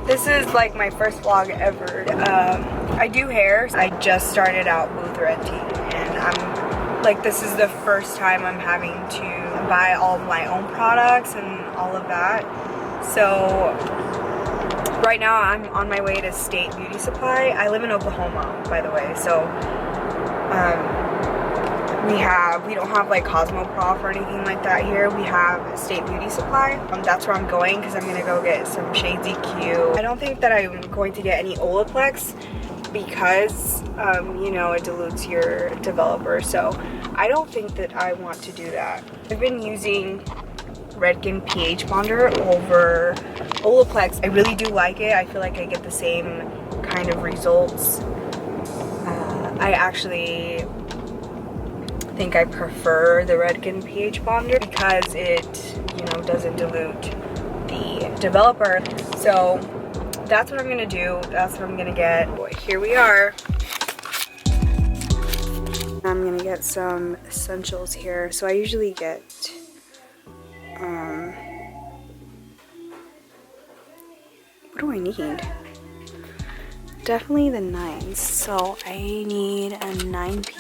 This is like my first vlog ever. I do hair. I just started out booth renting, and I'm like, this is the first time I'm having to buy all of my own products and all of that. So right now I'm on my way to State Beauty Supply. I live in Oklahoma, by the way, so we don't have like Cosmoprof or anything like that here. We have State Beauty Supply. That's where I'm going because I'm gonna go get some Shades EQ. I don't think that I'm going to get any Olaplex because you know, it dilutes your developer, so I don't think that I want to do that. I've been using Redken pH bonder over Olaplex. I really do like it. I feel like I get the same kind of results. I actually think I prefer the Redken pH bonder because it, you know, doesn't dilute the developer. So that's what I'm gonna do. That's what I'm gonna get. Here we are. I'm gonna get some essentials here. So I usually get what do I need? Definitely the 9s. So I need a 9P.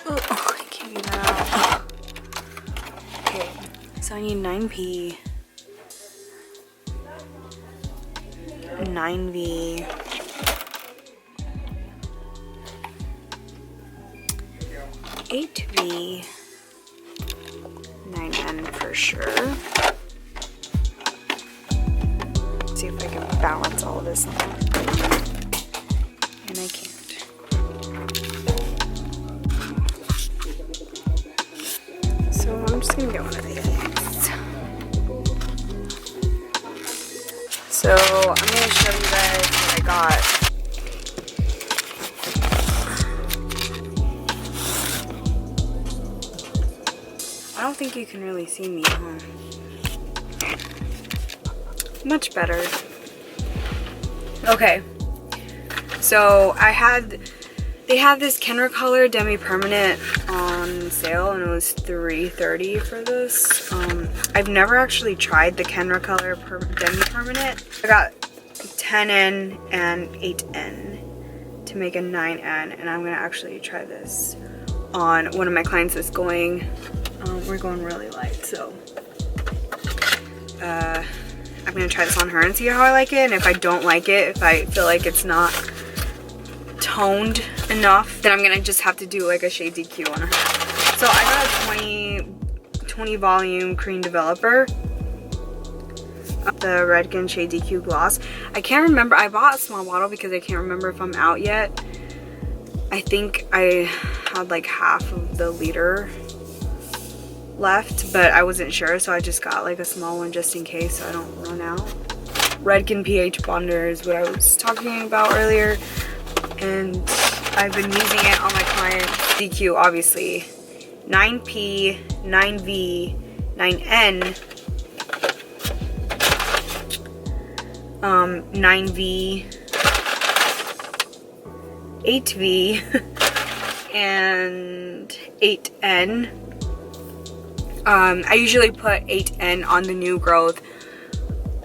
Oh, I can't get that out. Okay, so I need 9P, 9V, 8V, 9N for sure. Let's see if I can balance all of this out. And I can't. So I'm just gonna get one of these. So I'm gonna show you guys what I got. I don't think you can really see me, huh? Much better. Okay. So they had this Kenra Color Demi-Permanent on sale, and it was $3.30 for this. I've never actually tried the Kenra Color Demi-Permanent. I got 10N and 8N to make a 9N, and I'm gonna actually try this on one of my clients that's going, we're going really light, so I'm gonna try this on her and see how I like it, and if I don't like it, if I feel like it's not toned enough, then I'm gonna just have to do like a Shades EQ on her. So I got a 20 volume cream developer, the Redken Shades EQ gloss. I can't remember, I bought a small bottle because I can't remember if I'm out yet. I think I had like half of the liter left, but I wasn't sure, so I just got like a small one just in case so I don't run out. Redken pH bonder is what I was talking about earlier, and I've been using it on my client DQ, obviously. 9P, 9V, 9N, 9V, 8V, and 8N. I usually put 8N on the new growth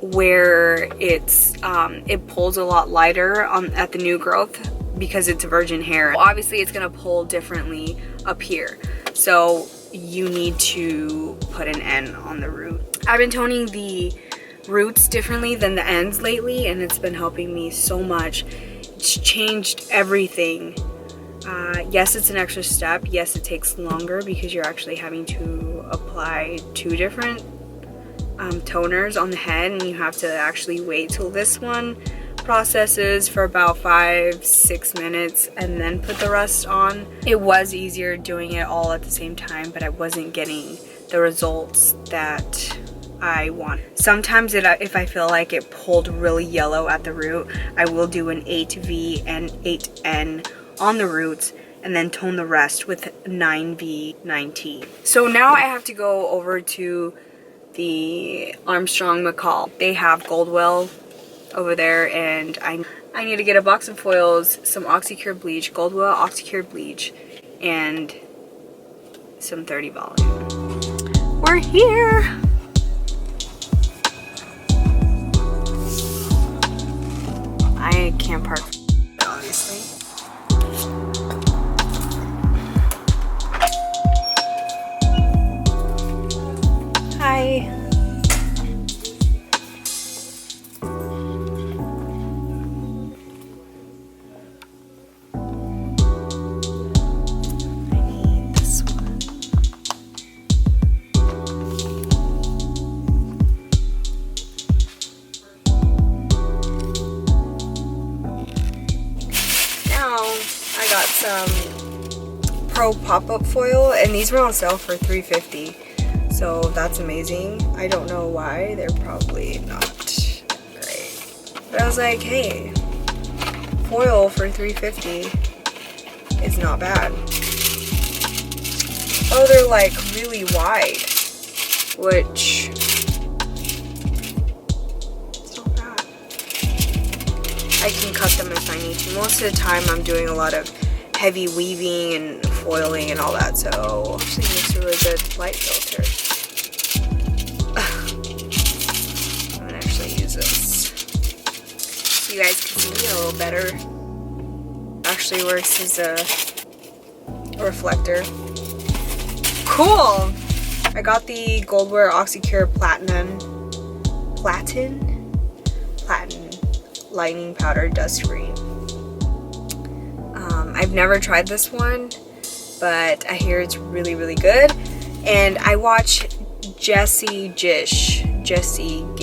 where it's it pulls a lot lighter at the new growth because it's virgin hair. Obviously it's gonna pull differently up here, so you need to put an N on the root. I've been toning the roots differently than the ends lately, and it's been helping me so much. It's changed everything. Yes, it's an extra step. Yes, it takes longer because you're actually having to apply 2 different toners on the head, and you have to actually wait till this one processes for about 5-6 minutes and then put the rest on. It was easier doing it all at the same time, but I wasn't getting the results that I want. Sometimes if I feel like it pulled really yellow at the root, I will do an 8V and 8N on the roots and then tone the rest with 9V, 9T. So now I have to go over to the Armstrong McCall. They have Goldwell over there, and I need to get a box of foils, some Oxycure bleach, Goldwell Oxycure bleach, and some 30 volume. We're here! I can't park, obviously. Hi. I got some Pro pop-up foil, and these were on sale for $3.50, so that's amazing. I don't know why, they're probably not great, but I was like, hey, foil for $3.50 is not bad. Oh, they're like really wide, which I can cut them if I need to. Most of the time I'm doing a lot of heavy weaving and foiling and all that, so actually makes a really good light filter. I'm gonna actually use this so you guys can see me a little better. Actually works as a reflector. Cool! I got the Goldwear Oxycure Platin lightening powder dust free. I've never tried this one, but I hear it's really, really good. And I watch Jessie Gish, something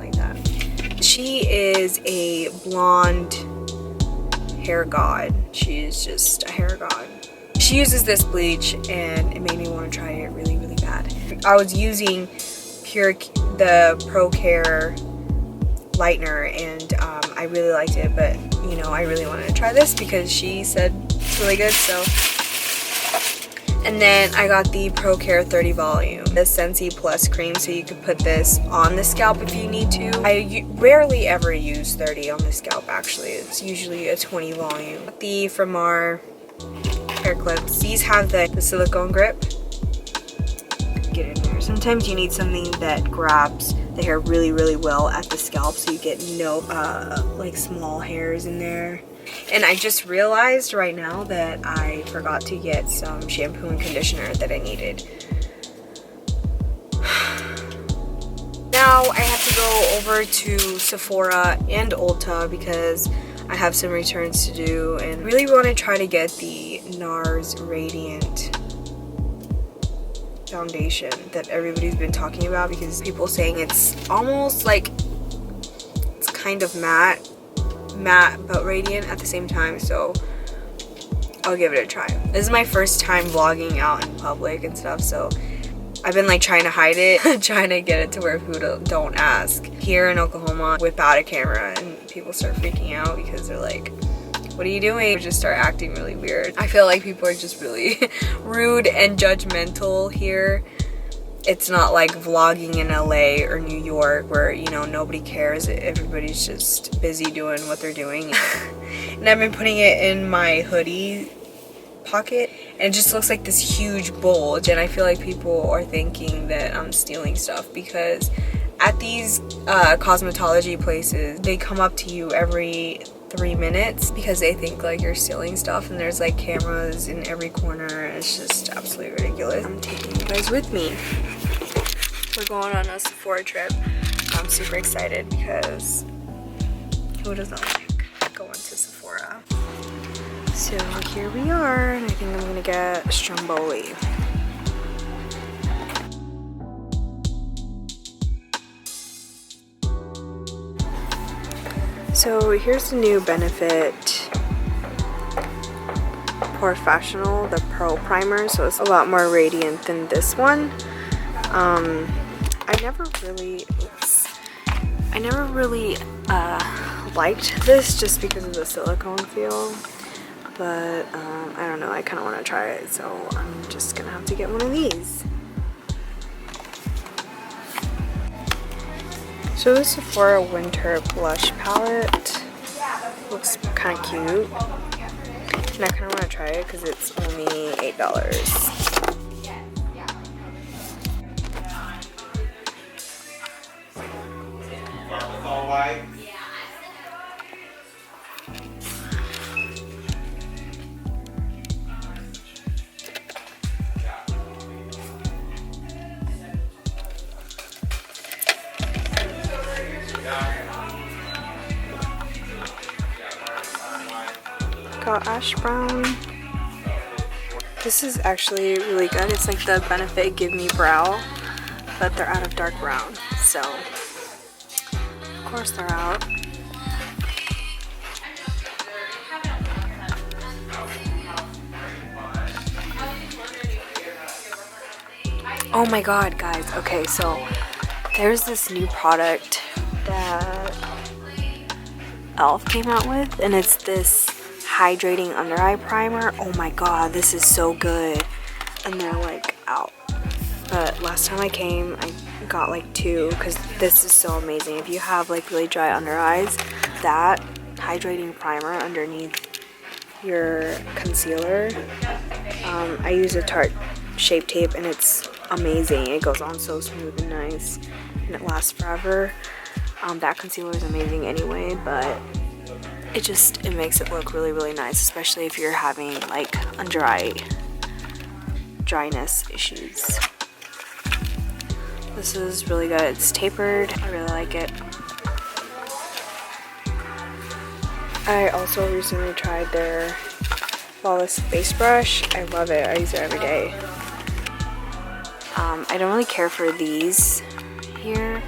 like that. She is a blonde hair god. She's just a hair god. She uses this bleach and it made me want to try it really, really bad. I was using the Pro Care lightener, and I really liked it, but you know, I really wanted to try this because she said it's really good. So, and then I got the Pro Care 30 volume, the Sensi Plus cream, so you could put this on the scalp if you need to. I rarely ever use 30 on the scalp, actually. It's usually a 20 volume. The from our hair clips, these have the silicone grip. Get in there. Sometimes you need something that grabs the hair really, really well at the scalp, so you get no like small hairs in there. And I just realized right now that I forgot to get some shampoo and conditioner that I needed. Now I have to go over to Sephora and Ulta because I have some returns to do, and really want to try to get the Nars Radiant foundation that everybody's been talking about, because people saying it's almost like it's kind of matte but radiant at the same time, so I'll give it a try. This is my first time vlogging out in public and stuff, so I've been like trying to hide it, trying to get it to where people don't ask. Here in Oklahoma, whip out a camera and people start freaking out because they're like, what are you doing? Just start acting really weird. I feel like people are just really rude and judgmental here. It's not like vlogging in LA or New York where, you know, nobody cares. Everybody's just busy doing what they're doing. And I've been putting it in my hoodie pocket, and it just looks like this huge bulge, and I feel like people are thinking that I'm stealing stuff, because at these cosmetology places, they come up to you every 3 minutes because they think like you're stealing stuff, and there's like cameras in every corner. It's just absolutely ridiculous. I'm taking you guys with me. We're going on a Sephora trip. I'm super excited because who doesn't like going to Sephora? So here we are, and I think I'm gonna get Stromboli. So here's the new Benefit Professional, the Pro Primer. So it's a lot more radiant than this one. I never really liked this just because of the silicone feel. But I don't know, I kind of want to try it, so I'm just gonna have to get one of these. So the Sephora Winter Blush Palette looks kind of cute, and I kind of want to try it because it's only $8. Got ash brown. This is actually really good. It's like the Benefit Give Me Brow, but they're out of dark brown. So, of course they're out. Oh my god, guys. Okay, so there's this new product that Elf came out with, and it's this hydrating under eye primer. Oh my god, this is so good. And they're like out. But last time I came, I got like 2 because this is so amazing. If you have like really dry under eyes, that hydrating primer underneath your concealer, I use a Tarte Shape Tape and it's amazing. It goes on so smooth and nice, and it lasts forever. That concealer is amazing anyway, but it makes it look really, really nice, especially if you're having like under eye dryness issues. This is really good. It's tapered. I really like it. I also recently tried their Flawless Face Brush. I love it. I use it every day. I don't really care for these here,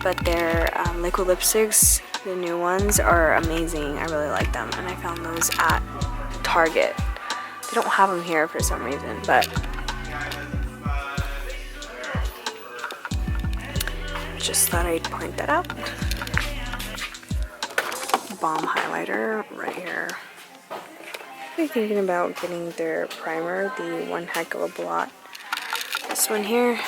but their liquid lipsticks, the new ones, are amazing. I really like them, and I found those at Target. They don't have them here for some reason, but just thought I'd point that out. Balm highlighter right here. I'm thinking about getting their primer, the One Heck of a Blot. This one here.